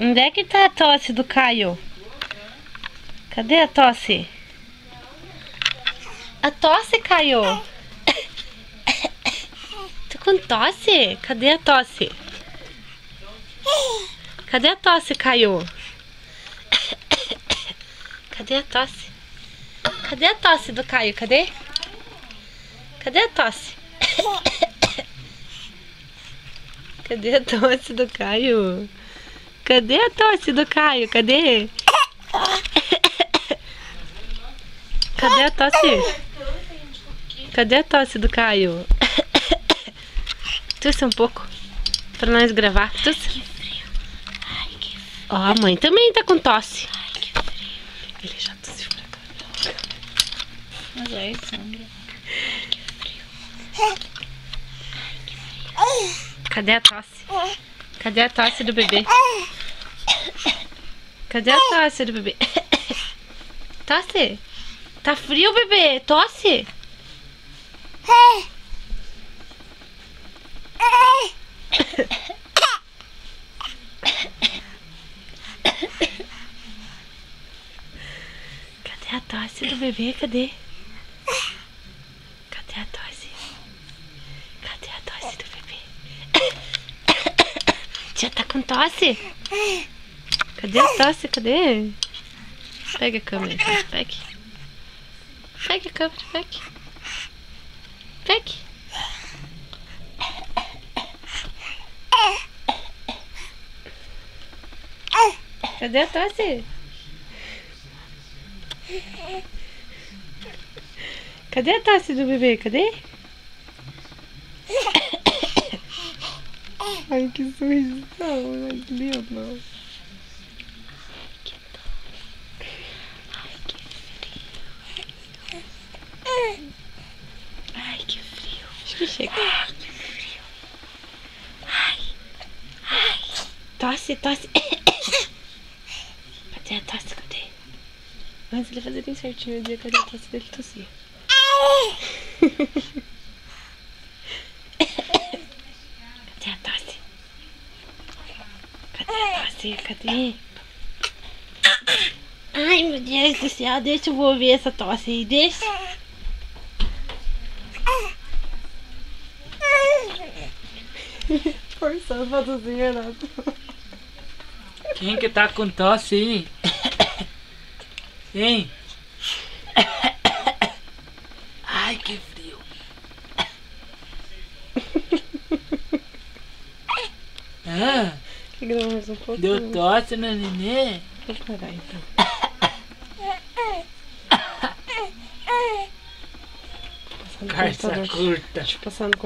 Onde é que tá a tosse do Caio? Cadê a tosse? A tosse, Caio? Tá com tosse? Cadê a tosse? Cadê a tosse, Caio? Cadê a tosse? Cadê a tosse do Caio? Cadê? Cadê a tosse? Cadê a tosse do Caio? Cadê a tosse do Caio? Cadê? Cadê a tosse? Cadê a tosse do Caio? Tussa um pouco pra nós gravar. Tussa. Ó, a mãe também tá com tosse. Ele já tossiu pra cá. Mas aí, Sandra. Cadê a tosse? Cadê a tosse do bebê? Cadê a tosse do bebê? Tosse? Tá frio, bebê? Tosse? Cadê a tosse do bebê? Cadê? Cadê a tosse? Cadê a tosse do bebê? Já tá com tosse? Cadê a tosse? Cadê? Pega a câmera, pegue. Pegue a câmera, pegue. Pegue. Cadê a tosse? Cadê a tosse do bebê? Cadê? Ai, que sujo. Ai, que lindo. Ai, que frio. Acho que chega. Ai, que frio. Ai. Ai. Tosse, tosse. Cadê a tosse? Cadê? Antes de ele fazer bem certinho, eu dizia cadê a tosse dele tossir. Cadê a tosse? Cadê a tosse? Cadê? Ai, meu Deus do céu, deixa eu ouvir essa tosse aí, deixa. Forçando pra tossir, Renato. Quem que tá com tosse aí? Hein? Ai, que frio. Ah, Que grama mais um pouco? deu tosse na nenê? Vou parar então. Carça curta. Deixa eu passar no computador.